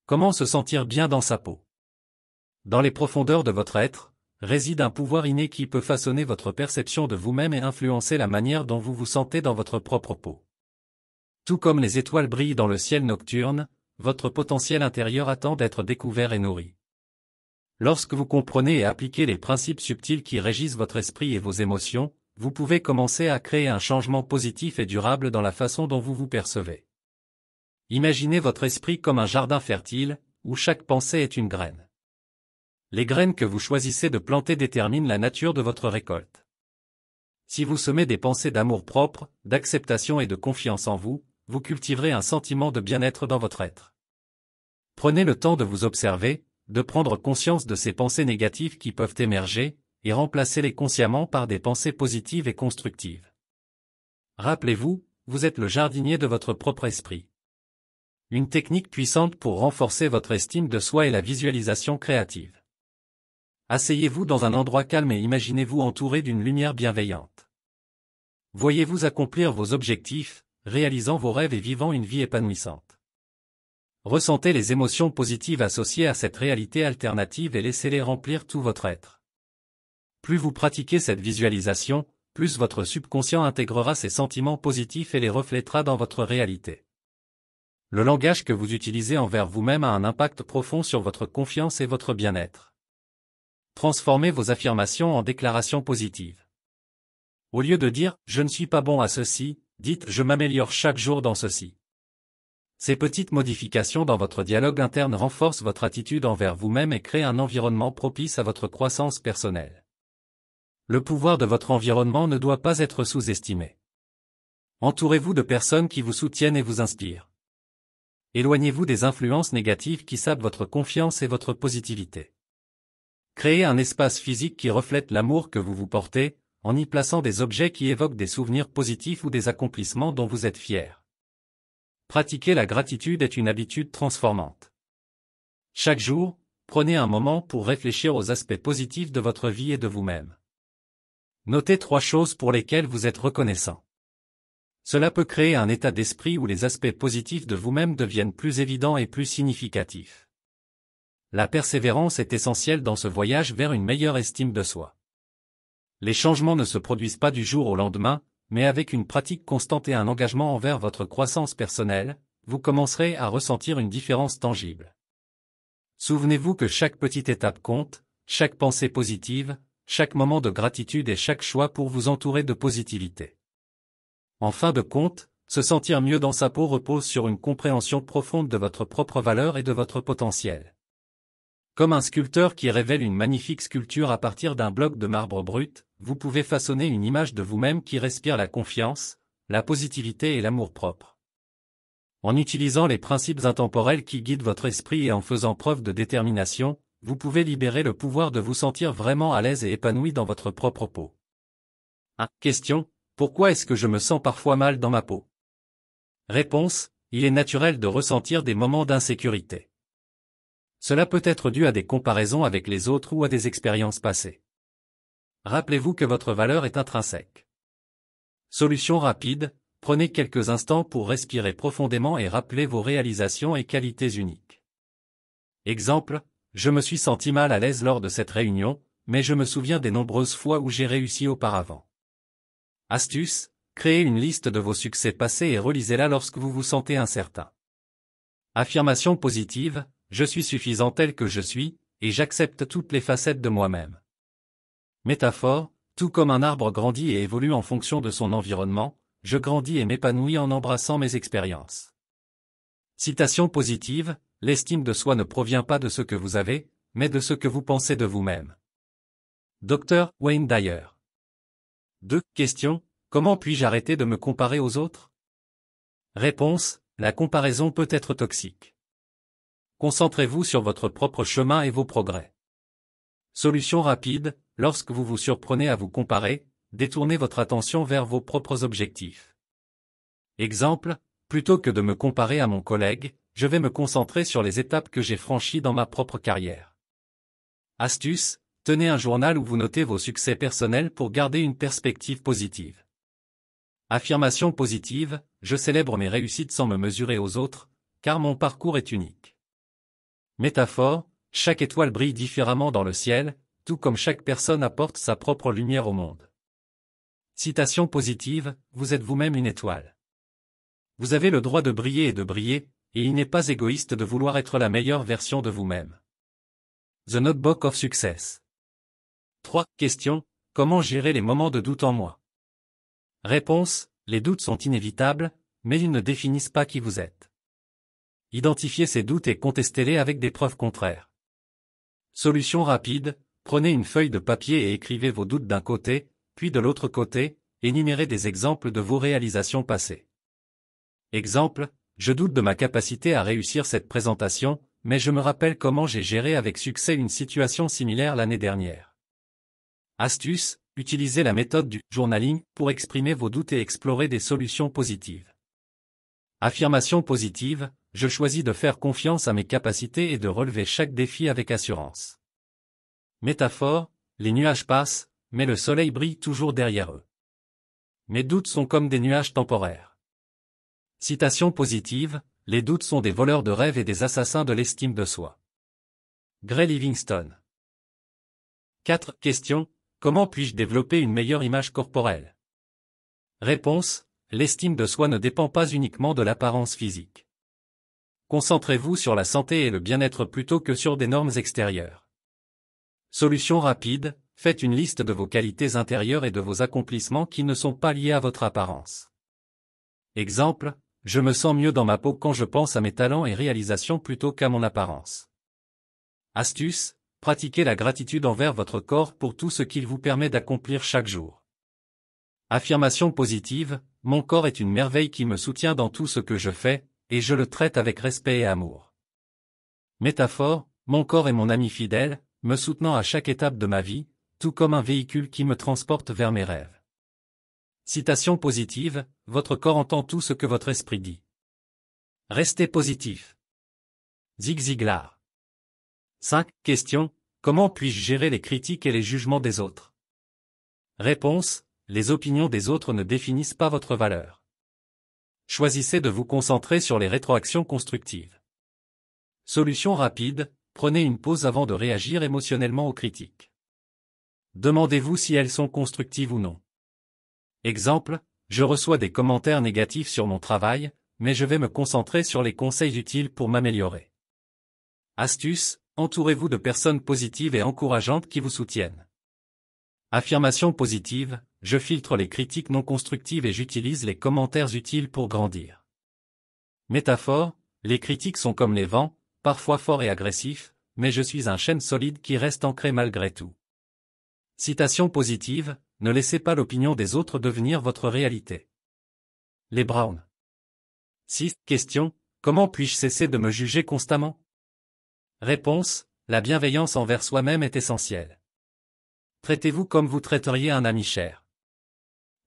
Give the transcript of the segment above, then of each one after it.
Comment se sentir bien dans sa peau? Dans les profondeurs de votre être, réside un pouvoir inné qui peut façonner votre perception de vous-même et influencer la manière dont vous vous sentez dans votre propre peau. Tout comme les étoiles brillent dans le ciel nocturne, votre potentiel intérieur attend d'être découvert et nourri. Lorsque vous comprenez et appliquez les principes subtils qui régissent votre esprit et vos émotions, vous pouvez commencer à créer un changement positif et durable dans la façon dont vous vous percevez. Imaginez votre esprit comme un jardin fertile, où chaque pensée est une graine. Les graines que vous choisissez de planter déterminent la nature de votre récolte. Si vous semez des pensées d'amour-propre, d'acceptation et de confiance en vous, vous cultiverez un sentiment de bien-être dans votre être. Prenez le temps de vous observer, de prendre conscience de ces pensées négatives qui peuvent émerger, et remplacez-les consciemment par des pensées positives et constructives. Rappelez-vous, vous êtes le jardinier de votre propre esprit. Une technique puissante pour renforcer votre estime de soi est la visualisation créative. Asseyez-vous dans un endroit calme et imaginez-vous entouré d'une lumière bienveillante. Voyez-vous accomplir vos objectifs, réalisant vos rêves et vivant une vie épanouissante. Ressentez les émotions positives associées à cette réalité alternative et laissez-les remplir tout votre être. Plus vous pratiquez cette visualisation, plus votre subconscient intégrera ces sentiments positifs et les reflètera dans votre réalité. Le langage que vous utilisez envers vous-même a un impact profond sur votre confiance et votre bien-être. Transformez vos affirmations en déclarations positives. Au lieu de dire « je ne suis pas bon à ceci », dites « je m'améliore chaque jour dans ceci ». Ces petites modifications dans votre dialogue interne renforcent votre attitude envers vous-même et créent un environnement propice à votre croissance personnelle. Le pouvoir de votre environnement ne doit pas être sous-estimé. Entourez-vous de personnes qui vous soutiennent et vous inspirent. Éloignez-vous des influences négatives qui sapent votre confiance et votre positivité. Créez un espace physique qui reflète l'amour que vous vous portez, en y plaçant des objets qui évoquent des souvenirs positifs ou des accomplissements dont vous êtes fier. Pratiquer la gratitude est une habitude transformante. Chaque jour, prenez un moment pour réfléchir aux aspects positifs de votre vie et de vous-même. Notez 3 choses pour lesquelles vous êtes reconnaissant. Cela peut créer un état d'esprit où les aspects positifs de vous-même deviennent plus évidents et plus significatifs. La persévérance est essentielle dans ce voyage vers une meilleure estime de soi. Les changements ne se produisent pas du jour au lendemain, mais avec une pratique constante et un engagement envers votre croissance personnelle, vous commencerez à ressentir une différence tangible. Souvenez-vous que chaque petite étape compte, chaque pensée positive, chaque moment de gratitude et chaque choix pour vous entourer de positivité. En fin de compte, se sentir mieux dans sa peau repose sur une compréhension profonde de votre propre valeur et de votre potentiel. Comme un sculpteur qui révèle une magnifique sculpture à partir d'un bloc de marbre brut, vous pouvez façonner une image de vous-même qui respire la confiance, la positivité et l'amour-propre. En utilisant les principes intemporels qui guident votre esprit et en faisant preuve de détermination, vous pouvez libérer le pouvoir de vous sentir vraiment à l'aise et épanoui dans votre propre peau. Question: pourquoi est-ce que je me sens parfois mal dans ma peau? Réponse: il est naturel de ressentir des moments d'insécurité. Cela peut être dû à des comparaisons avec les autres ou à des expériences passées. Rappelez-vous que votre valeur est intrinsèque. Solution rapide: prenez quelques instants pour respirer profondément et rappeler vos réalisations et qualités uniques. Exemple: je me suis senti mal à l'aise lors de cette réunion, mais je me souviens des nombreuses fois où j'ai réussi auparavant. Astuce: créez une liste de vos succès passés et relisez-la lorsque vous vous sentez incertain. Affirmation positive: je suis suffisant tel que je suis, et j'accepte toutes les facettes de moi-même. Métaphore: tout comme un arbre grandit et évolue en fonction de son environnement, je grandis et m'épanouis en embrassant mes expériences. Citation positive: l'estime de soi ne provient pas de ce que vous avez, mais de ce que vous pensez de vous-même. Dr. Wayne Dyer. 2. Question: comment puis-je arrêter de me comparer aux autres? Réponse: la comparaison peut être toxique. Concentrez-vous sur votre propre chemin et vos progrès. Solution rapide: lorsque vous vous surprenez à vous comparer, détournez votre attention vers vos propres objectifs. Exemple: plutôt que de me comparer à mon collègue, je vais me concentrer sur les étapes que j'ai franchies dans ma propre carrière. Astuce: tenez un journal où vous notez vos succès personnels pour garder une perspective positive. Affirmation positive: je célèbre mes réussites sans me mesurer aux autres, car mon parcours est unique. Métaphore, chaque étoile brille différemment dans le ciel, tout comme chaque personne apporte sa propre lumière au monde. Citation positive, vous êtes vous-même une étoile. Vous avez le droit de briller, et il n'est pas égoïste de vouloir être la meilleure version de vous-même. The Notebook of Success. 3. Question. Comment gérer les moments de doute en moi? Réponse. Les doutes sont inévitables, mais ils ne définissent pas qui vous êtes. Identifiez ces doutes et contestez-les avec des preuves contraires. Solution rapide. Prenez une feuille de papier et écrivez vos doutes d'un côté, puis de l'autre côté, énumérez des exemples de vos réalisations passées. Exemple. Je doute de ma capacité à réussir cette présentation, mais je me rappelle comment j'ai géré avec succès une situation similaire l'année dernière. Astuce, utilisez la méthode du journaling pour exprimer vos doutes et explorer des solutions positives. Affirmation positive, je choisis de faire confiance à mes capacités et de relever chaque défi avec assurance. Métaphore, les nuages passent, mais le soleil brille toujours derrière eux. Mes doutes sont comme des nuages temporaires. Citation positive, les doutes sont des voleurs de rêves et des assassins de l'estime de soi. Gray Livingstone. 4. Question. Comment puis-je développer une meilleure image corporelle? Réponse. L'estime de soi ne dépend pas uniquement de l'apparence physique. Concentrez-vous sur la santé et le bien-être plutôt que sur des normes extérieures. Solution rapide, faites une liste de vos qualités intérieures et de vos accomplissements qui ne sont pas liés à votre apparence. Exemple. Je me sens mieux dans ma peau quand je pense à mes talents et réalisations plutôt qu'à mon apparence. Astuce, pratiquez la gratitude envers votre corps pour tout ce qu'il vous permet d'accomplir chaque jour. Affirmation positive, mon corps est une merveille qui me soutient dans tout ce que je fais, et je le traite avec respect et amour. Métaphore, mon corps est mon ami fidèle, me soutenant à chaque étape de ma vie, tout comme un véhicule qui me transporte vers mes rêves. Citation positive, votre corps entend tout ce que votre esprit dit. Restez positif. Zig Ziglar. 5. Question. Comment puis-je gérer les critiques et les jugements des autres? Réponse. Les opinions des autres ne définissent pas votre valeur. Choisissez de vous concentrer sur les rétroactions constructives. Solution rapide, prenez une pause avant de réagir émotionnellement aux critiques. Demandez-vous si elles sont constructives ou non. Exemple, je reçois des commentaires négatifs sur mon travail, mais je vais me concentrer sur les conseils utiles pour m'améliorer. Astuce, entourez-vous de personnes positives et encourageantes qui vous soutiennent. Affirmation positive, je filtre les critiques non constructives et j'utilise les commentaires utiles pour grandir. Métaphore, les critiques sont comme les vents, parfois forts et agressifs, mais je suis un chêne solide qui reste ancré malgré tout. Citation positive, ne laissez pas l'opinion des autres devenir votre réalité. Les Brown. 6. Question. Comment puis-je cesser de me juger constamment? Réponse. La bienveillance envers soi-même est essentielle. Traitez-vous comme vous traiteriez un ami cher.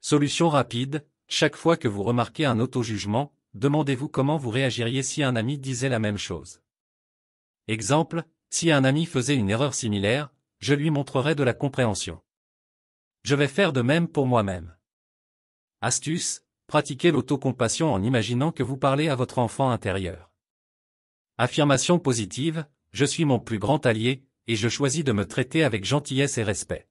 Solution rapide. Chaque fois que vous remarquez un auto-jugement, demandez-vous comment vous réagiriez si un ami disait la même chose. Exemple. Si un ami faisait une erreur similaire, je lui montrerai de la compréhension. Je vais faire de même pour moi-même. Astuce, pratiquez l'autocompassion en imaginant que vous parlez à votre enfant intérieur. Affirmation positive, je suis mon plus grand allié, et je choisis de me traiter avec gentillesse et respect.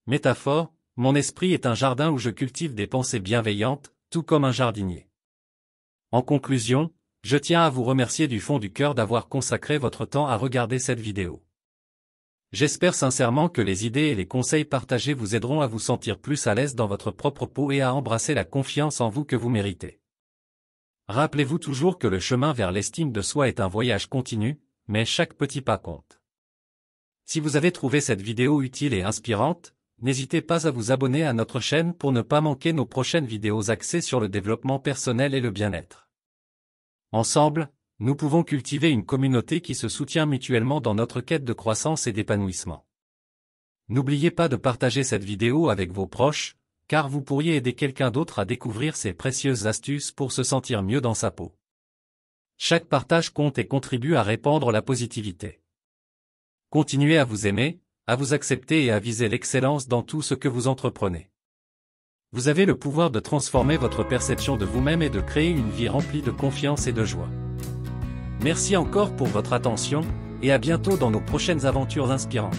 Métaphore, mon esprit est un jardin où je cultive des pensées bienveillantes, tout comme un jardinier. En conclusion, je tiens à vous remercier du fond du cœur d'avoir consacré votre temps à regarder cette vidéo. J'espère sincèrement que les idées et les conseils partagés vous aideront à vous sentir plus à l'aise dans votre propre peau et à embrasser la confiance en vous que vous méritez. Rappelez-vous toujours que le chemin vers l'estime de soi est un voyage continu, mais chaque petit pas compte. Si vous avez trouvé cette vidéo utile et inspirante, n'hésitez pas à vous abonner à notre chaîne pour ne pas manquer nos prochaines vidéos axées sur le développement personnel et le bien-être. Ensemble, nous pouvons cultiver une communauté qui se soutient mutuellement dans notre quête de croissance et d'épanouissement. N'oubliez pas de partager cette vidéo avec vos proches, car vous pourriez aider quelqu'un d'autre à découvrir ces précieuses astuces pour se sentir mieux dans sa peau. Chaque partage compte et contribue à répandre la positivité. Continuez à vous aimer, à vous accepter et à viser l'excellence dans tout ce que vous entreprenez. Vous avez le pouvoir de transformer votre perception de vous-même et de créer une vie remplie de confiance et de joie. Merci encore pour votre attention, et à bientôt dans nos prochaines aventures inspirantes.